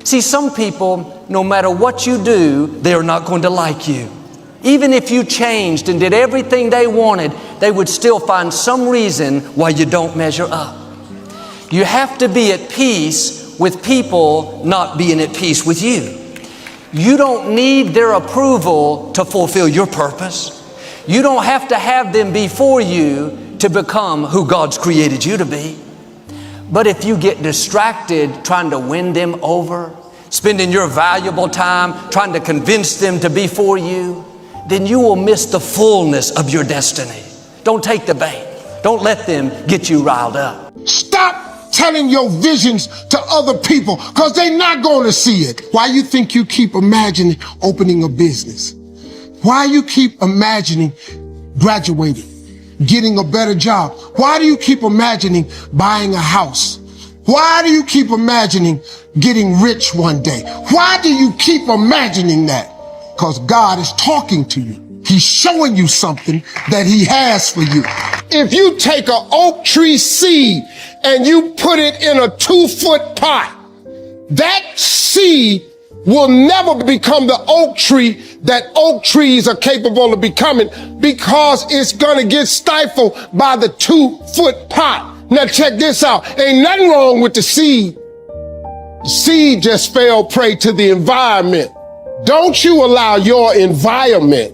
See, some people, no matter what you do, they're not going to like you. Even if you changed and did everything they wanted, they would still find some reason why you don't measure up. You have to be at peace with people not being at peace with you. You don't need their approval to fulfill your purpose. You don't have to have them before you to become who God's created you to be. But if you get distracted trying to win them over, spending your valuable time trying to convince them to be for you, then you will miss the fullness of your destiny. Don't take the bait. Don't let them get you riled up. Stop telling your visions to other people because they're not going to see it. Why you think you keep imagining opening a business? Why you keep imagining graduating, getting a better job? Why do you keep imagining buying a house? Why do you keep imagining getting rich one day? Why do you keep imagining that? Because God is talking to you. He's showing you something that He has for you. If you take an oak tree seed and you put it in a 2-foot pot, that seed will never become the oak tree that oak trees are capable of becoming because it's going to get stifled by the 2-foot pot. Now check this out. Ain't nothing wrong with the seed. The seed just fell prey to the environment. Don't you allow your environment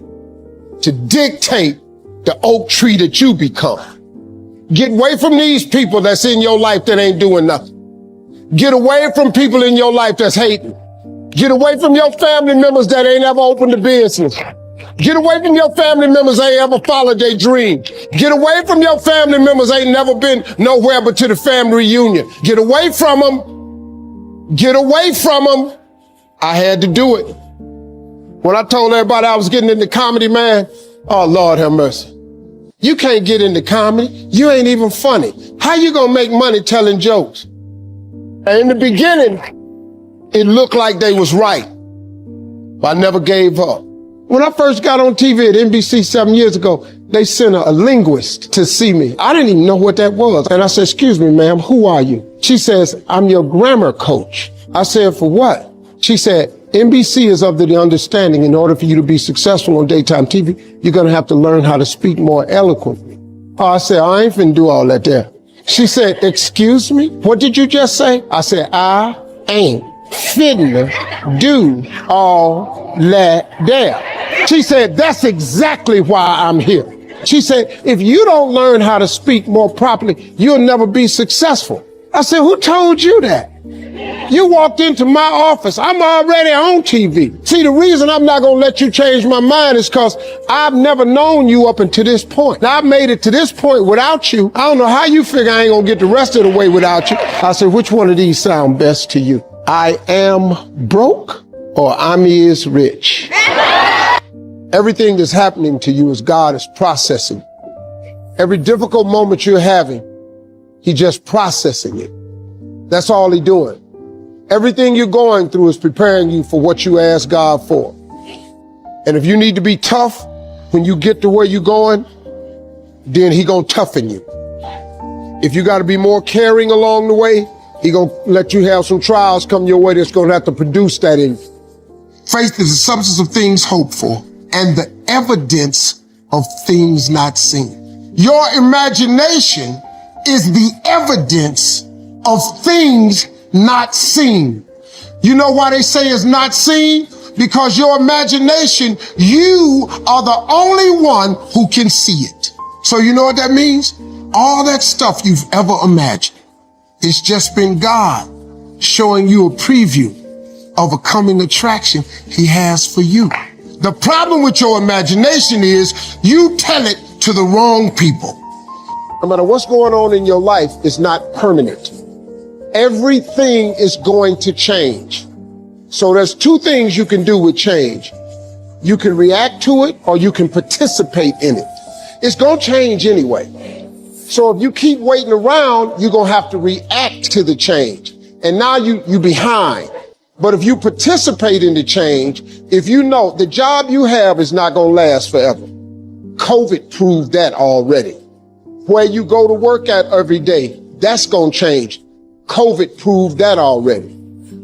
to dictate the oak tree that you become. Get away from these people that's in your life that ain't doing nothing. Get away from people in your life that's hating. Get away from your family members that ain't ever opened a business. Get away from your family members that ain't ever followed their dream. Get away from your family members that ain't never been nowhere but to the family reunion. Get away from them. Get away from them. I had to do it. When I told everybody I was getting into comedy, man, oh, Lord have mercy. You can't get into comedy. You ain't even funny. How you gonna make money telling jokes? And in the beginning, it looked like they was right, but I never gave up. When I first got on TV at NBC 7 years ago, they sent a linguist to see me. I didn't even know what that was. And I said, excuse me, ma'am, who are you? She says, I'm your grammar coach. I said, for what? She said, NBC is of the understanding in order for you to be successful on daytime TV, you're going to have to learn how to speak more eloquently. Oh, I said, I ain't finna do all that there. She said, excuse me? What did you just say? I said, I ain't finna do all that there. She said, that's exactly why I'm here. She said, if you don't learn how to speak more properly, you'll never be successful. I said, who told you that? You walked into my office. I'm already on TV. See, the reason I'm not going to let you change my mind is because I've never known you up until this point. Now, I made it to this point without you. I don't know how you figure I ain't going to get the rest of the way without you. I said, which one of these sound best to you? I am broke or I'm is rich. Everything that's happening to you is God is processing. Every difficult moment you're having, He's just processing it. That's all He's doing. Everything you're going through is preparing you for what you ask God for. And if you need to be tough when you get to where you're going, then He gonna toughen you. If you got to be more caring along the way, He gonna let you have some trials come your way that's gonna have to produce that in you. Faith is the substance of things hoped for and the evidence of things not seen. Your imagination is the evidence of things not seen. You know why they say it's not seen? Because your imagination, you are the only one who can see it. So you know what that means? All that stuff you've ever imagined, it's just been God showing you a preview of a coming attraction He has for you. The problem with your imagination is you tell it to the wrong people. No matter what's going on in your life, it's not permanent. Everything is going to change. So there's two things you can do with change. You can react to it or you can participate in it. It's going to change anyway. So if you keep waiting around, you're going to have to react to the change. And now you behind. But if you participate in the change, if you know the job you have is not going to last forever. COVID proved that already. Where you go to work at every day, that's going to change. COVID proved that already.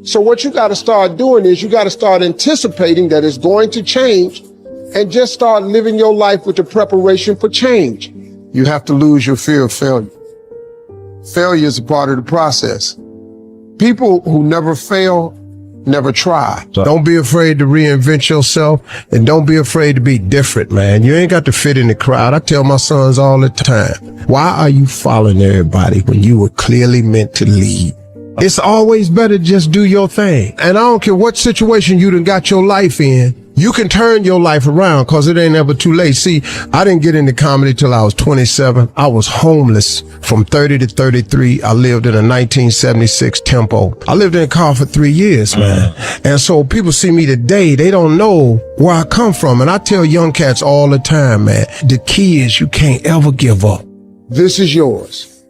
So what you got to start doing is you got to start anticipating that it's going to change and just start living your life with the preparation for change. You have to lose your fear of failure. Failure is a part of the process. People who never fail never try. Don't be afraid to reinvent yourself, and don't be afraid to be different, man. You ain't got to fit in the crowd. I tell my sons all the time, why are you following everybody when you were clearly meant to lead? It's always better to just do your thing. And I don't care what situation you done got your life in, you can turn your life around, because it ain't ever too late. See, I didn't get into comedy till I was 27. I was homeless from 30 to 33. I lived in a 1976 Tempo. I lived in a car for 3 years, man. And so people see me today, they don't know where I come from. And I tell young cats all the time, man, the key is you can't ever give up. This is yours.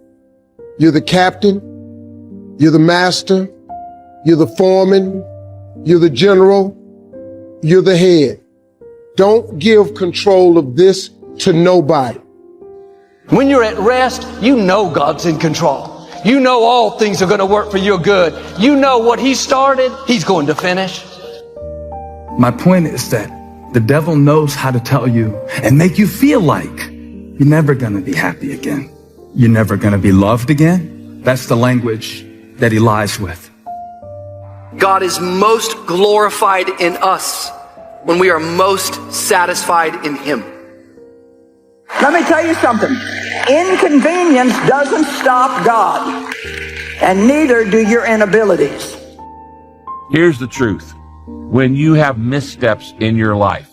You're the captain. You're the master. You're the foreman. You're the general. You're the head. Don't give control of this to nobody. When you're at rest, you know God's in control. You know all things are going to work for your good. You know what He started, He's going to finish. My point is that the devil knows how to tell you and make you feel like you're never going to be happy again. You're never going to be loved again. That's the language that he lies with. God is most glorified in us when we are most satisfied in Him. Let me tell you something. Inconvenience doesn't stop God, and neither do your inabilities. Here's the truth. When you have missteps in your life,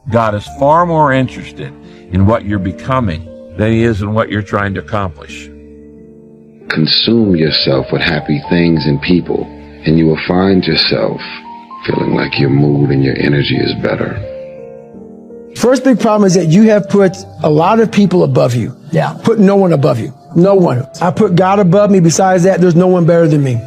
God is far more interested in what you're becoming than He is in what you're trying to accomplish. Consume yourself with happy things and people, and you will find yourself feeling like your mood and your energy is better. First big problem is that you have put a lot of people above you. Yeah. Put no one above you. No one. I put God above me. Besides that, there's no one better than me.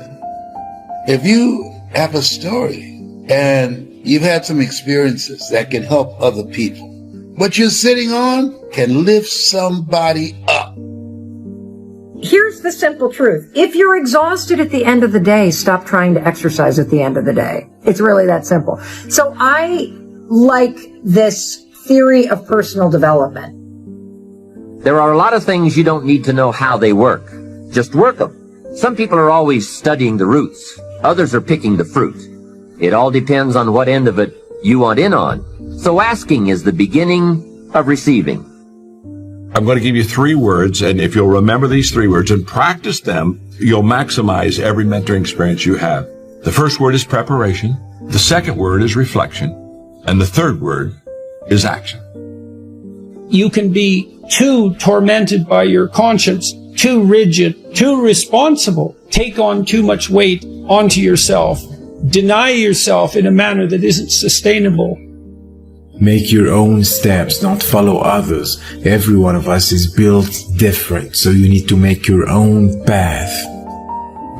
If you have a story and you've had some experiences that can help other people, what you're sitting on can lift somebody up. Here's the simple truth. If you're exhausted at the end of the day, stop trying to exercise at the end of the day. It's really that simple. So I like this theory of personal development. There are a lot of things you don't need to know how they work. Just work them. Some people are always studying the roots. Others are picking the fruit. It all depends on what end of it you want in on. So asking is the beginning of receiving. I'm going to give you 3 words, and if you'll remember these 3 words and practice them, you'll maximize every mentoring experience you have. The first word is preparation. The second word is reflection. And the third word is action. You can be too tormented by your conscience, too rigid, too responsible, take on too much weight onto yourself, deny yourself in a manner that isn't sustainable. Make your own steps, don't follow others. Every one of us is built different, so you need to make your own path.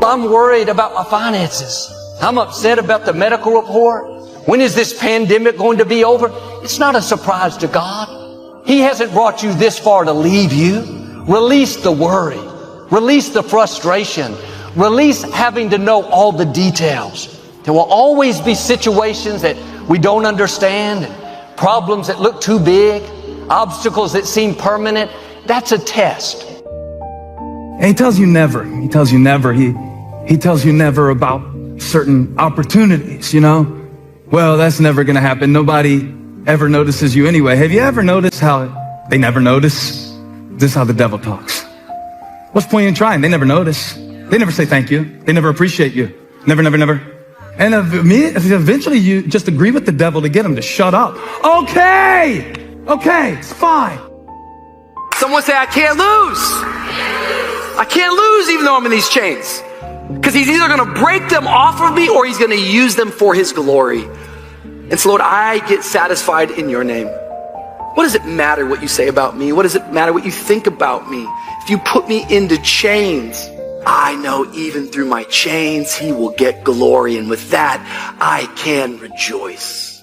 I'm worried about my finances. I'm upset about the medical report. When is this pandemic going to be over? It's not a surprise to God. He hasn't brought you this far to leave you. Release the worry. Release the frustration. Release having to know all the details. There will always be situations that we don't understand, problems that look too big, obstacles that seem permanent. That's a test. And he tells you never. He tells you never. He tells you never about certain opportunities, you know? Well, that's never going to happen. Nobody ever notices you anyway. Have you ever noticed how they never notice? This is how the devil talks. What's the point in trying? They never notice. They never say thank you. They never appreciate you. Never, never, never. And eventually you just agree with the devil to get him to shut up. Okay, it's fine. Someone say, I can't lose. I can't lose even though I'm in these chains. Because He's either going to break them off of me or He's going to use them for His glory. And so, Lord, I get satisfied in Your name. What does it matter what you say about me? What does it matter what you think about me? If you put me into chains, I know even through my chains, He will get glory. And with that, I can rejoice.